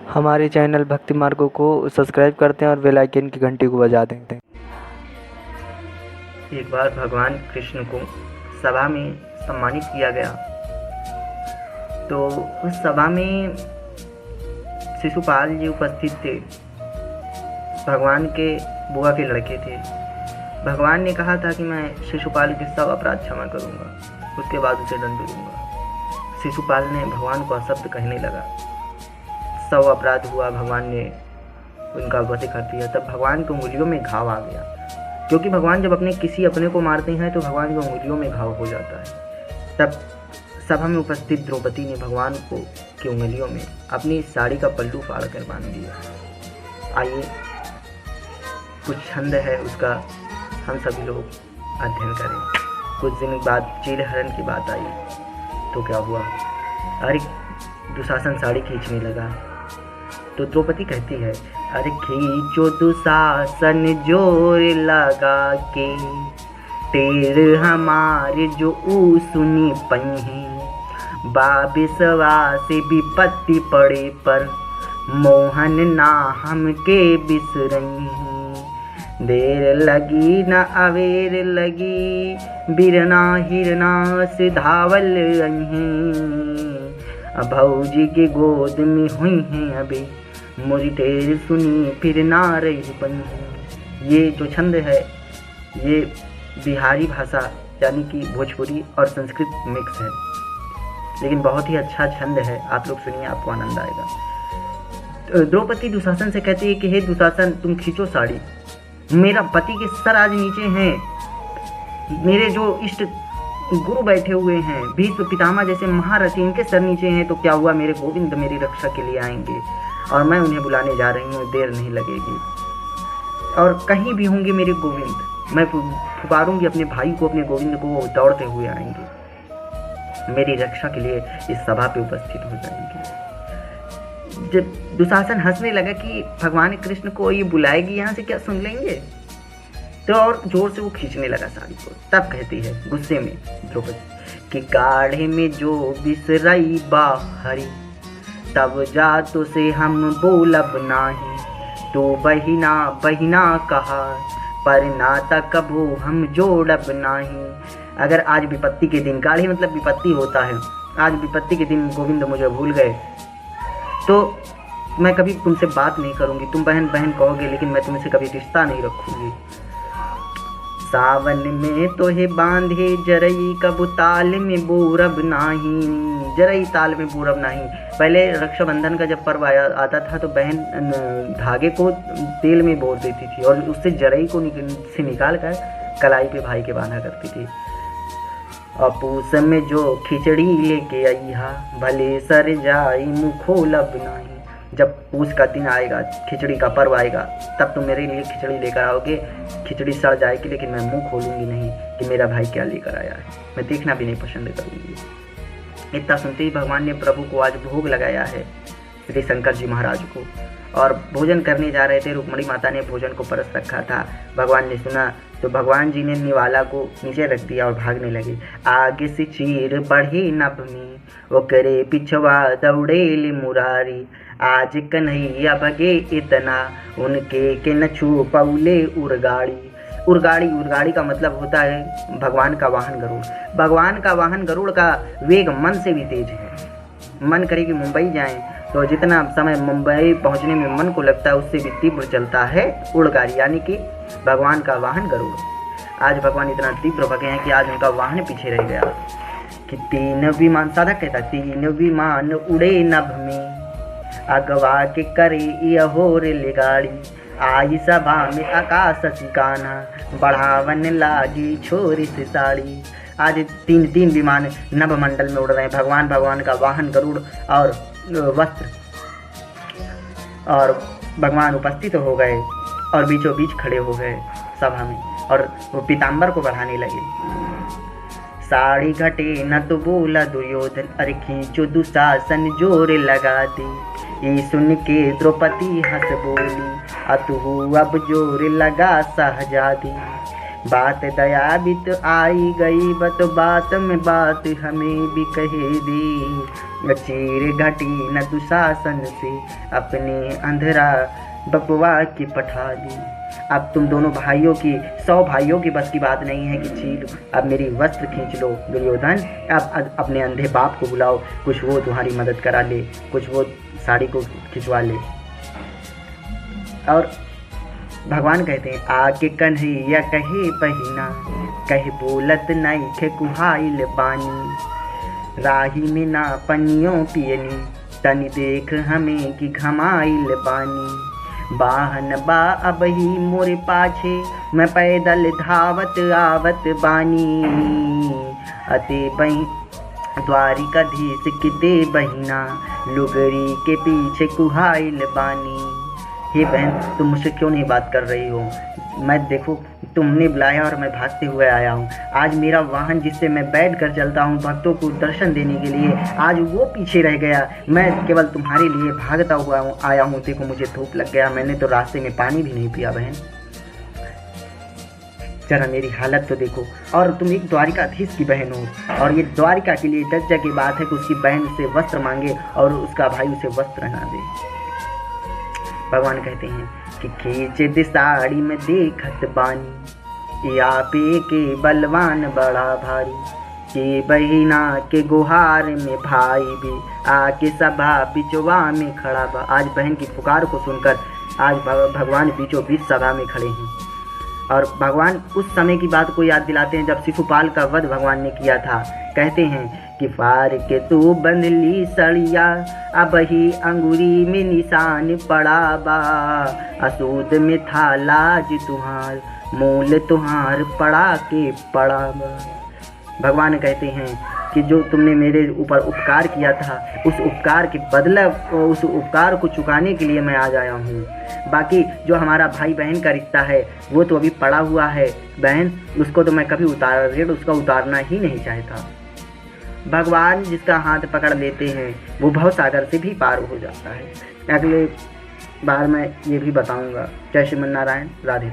हमारे चैनल भक्ति मार्गों को सब्सक्राइब करते हैं और बेल आइकन की घंटी को बजा देते हैं। एक बार भगवान कृष्ण को सभा में सम्मानित किया गया, तो उस सभा में शिशुपाल जी उपस्थित थे। भगवान के बुआ के लड़के थे। भगवान ने कहा था कि मैं शिशुपाल के सब अपराध क्षमा करूंगा, उसके बाद उसे दंड दूंगा। शिशुपाल ने भगवान को अशब्द कहने लगा। सब अपराध हुआ, भगवान ने उनका वध कर दिया। तब भगवान की उंगलियों में घाव आ गया, क्योंकि भगवान जब किसी अपने को मारते हैं तो भगवान की उंगलियों में घाव हो जाता है। तब सभा में उपस्थित द्रौपदी ने भगवान को की उंगलियों में अपनी साड़ी का पल्लू फाड़ कर बांध दिया। आइए कुछ छंद है उसका हम सभी लोग अध्ययन करें। कुछ दिन बाद चीलहरण की बात आई तो क्या हुआ, अरे दुशासन साड़ी खींचने लगा तो द्रौपदी कहती है, अरे खींचो दुशासन जोर लगा के, टेर हमारे जो सुनी पई हैं, बाबिसवा से विपत्ति पड़े पर मोहन ना हमके बिसरई हैं। देर लगी न अवेर लगी, बिरना हिरना से धावल हैं। भौजी के गोद में हुई हैं अभी, मोरी टेर सुनी फिर ना रही बनी। ये जो छंद है ये बिहारी भाषा यानी कि भोजपुरी और संस्कृत मिक्स है, लेकिन बहुत ही अच्छा छंद है। आप लोग सुनिए, आपको आनंद आएगा। द्रौपदी दुशासन से कहती है कि हे दुशासन, तुम खींचो साड़ी, मेरा पति के सर आज नीचे हैं, मेरे जो इष्ट गुरु बैठे हुए हैं, भीष्म पितामह जैसे महारथी, इनके सर नीचे हैं, तो क्या हुआ, मेरे गोविंद मेरी रक्षा के लिए आएंगे और मैं उन्हें बुलाने जा रही हूँ, देर नहीं लगेगी। और कहीं भी होंगे मेरे गोविंद, मैं पुकारूंगी अपने भाई को, अपने गोविंद को, वो दौड़ते हुए आएंगे, मेरी रक्षा के लिए इस सभा पे उपस्थित हो जाएंगे। जब दुशासन हंसने लगा कि भगवान कृष्ण को ये बुलाएगी, यहाँ से क्या सुन लेंगे, तो और जोर से वो खींचने लगा साड़ी को। तब कहती है गुस्से में द्रौपदी कि गाढ़े में जो बिसरई बाहरी, तब जा तो से हम बोलब नाही, तो बहिना बहिना कहा, पर नाता कबू हम जोड़ब नाही। अगर आज विपत्ति के दिन, गाढ़े मतलब विपत्ति होता है, आज विपत्ति के दिन गोविंद मुझे भूल गए तो मैं कभी तुमसे बात नहीं करूंगी, तुम बहन बहन कहोगे, लेकिन मैं तुमसे कभी रिश्ता नहीं रखूंगी। सावन में तो है बांधे जरई, कब ताल में बोरब नाही, जरई ताल में बोरब नहीं। पहले रक्षाबंधन का जब पर्व आता था तो बहन धागे को तेल में बोर देती थी और उससे जरई को से निकाल कर कलाई पे भाई के बांधा करती थी। और पूस में जो खिचड़ी लेके आई हा, भले सर जाई मुँह खोलब नहीं। जब पूस का दिन आएगा, खिचड़ी का पर्व आएगा, तब तो मेरे लिए खिचड़ी लेकर आओगे, खिचड़ी सड़ जाएगी, लेकिन मैं मुंह खोलूंगी नहीं कि मेरा भाई क्या लेकर आया है, मैं देखना भी नहीं पसंद करूंगी। इतना सुनते ही भगवान ने प्रभु को आज भोग लगाया है, श्री शंकर जी महाराज को, और भोजन करने जा रहे थे। रुक्मणी माता ने भोजन को परस रखा था। भगवान ने सुना तो भगवान जी ने निवाला को नीचे रख दिया और भागने लगे। आगे से चीर बढ़े नभ में, वो करे पिछवा दौड़ेल मुरारी, आज कन्हैया भगे इतना, उनके के न छू पौले उड़गाड़ी। उड़गाड़ी का मतलब होता है भगवान का वाहन गरुड़। भगवान का वाहन गरुड़ का वेग मन से भी तेज है। मन करे कि मुंबई जाएं तो जितना समय मुंबई पहुंचने में मन को लगता है उससे भी तीव्र चलता है उड़गाड़ी, यानी कि भगवान का वाहन गरुड़। आज भगवान इतना तीव्र भगे हैं कि आज उनका वाहन पीछे रह गया कि तीन विमान, साधक कहता तीन विमान उड़े नभ में, अगवा के करे यहो रेलगाड़ी, आई सभा में आकाश सिकाना, बढ़ावन लागी छोरी से साड़ी। आज तीन विमान नभ मंडल में उड़ रहे हैं, भगवान का वाहन गरुड़ और वस्त्र, और भगवान उपस्थित हो गए और बीचों बीच खड़े हो गए सभा में, और वो पीताम्बर को बढ़ाने लगे। साड़ी घटे न तो बोला दुर्योधन, अरे खींचो दुशासन जोर लगा दे। ये सुन के द्रौपदी हंस बोली, अतु अब जोर लगा सहजादी। बात दया बित आई गई बत बात में बात हमें भी कहे दे। चीर घटी न दुशासन से अपने अंधरा बपवा की पठा दी। अब तुम दोनों भाइयों की 100 भाइयों की बस की बात नहीं है कि छीन लो, अब मेरी वस्त्र खींच लो दुर्योधन। अब अपने अंधे बाप को बुलाओ, कुछ वो तुम्हारी मदद करा ले, कुछ वो साड़ी को खिंचवा ले। और भगवान कहते हैं आके कन्हैया कहे बहिना, कहे बोलत नहीं खे कुहाइल बानी। राही में ना पनियों पियनी, तनी देख हमें कि घमाइल बानी। बाहन बा अबही मोरे पाछे, मैं पैदल धावत आवत बानी। अते बही द्वारिकाधीश के दे बहिना, लुगरी के पीछे कुहाइल बानी। हे बहन, तुम मुझसे क्यों नहीं बात कर रही हो? मैं देखो तुमने बुलाया और मैं भागते हुए आया हूँ। आज मेरा वाहन जिससे मैं बैठ कर चलता हूँ भक्तों को दर्शन देने के लिए, आज वो पीछे रह गया। मैं केवल तुम्हारे लिए भागता हुआ आया हूँ। देखो मुझे धूप लग गया, मैंने तो रास्ते में पानी भी नहीं पिया बहन। जरा मेरी हालत तो देखो। और तुम एक द्वारिकाधीश की बहन हो, और ये द्वारिका के लिए लज्जा की बात है कि उसकी बहन से वस्त्र मांगे और उसका भाई उसे वस्त्र ना दे। भगवान कहते हैं कि खींचे दे साड़ी में देखत बानी, या पे के बलवान बड़ा भारी। के बहिना के गुहार में भाई भी आके सभा बिचवा में खड़ा बा। आज बहन की पुकार को सुनकर आज भगवान बीचों बीच सभा में खड़े हैं। और भगवान उस समय की बात को याद दिलाते हैं जब शिशुपाल का वध भगवान ने किया था। कहते हैं कि फार के तू बंधली सड़िया, अब ही अंगूरी में निशान पड़ा बा। असूद में था लाज तुहार, मूल तुहार पड़ा के पड़ा बा। भगवान कहते हैं कि जो तुमने मेरे ऊपर उपकार किया था, उस उपकार के बदला, उस उपकार को चुकाने के लिए मैं आज आया हूँ। बाकी जो हमारा भाई बहन का रिश्ता है वो तो अभी पड़ा हुआ है बहन, उसको तो मैं कभी उसका उतारना ही नहीं चाहता। भगवान जिसका हाथ पकड़ लेते हैं वो भवसागर से भी पार हो जाता है। अगले बार मैं ये भी बताऊंगा। जय श्रीमन नारायण, राधे।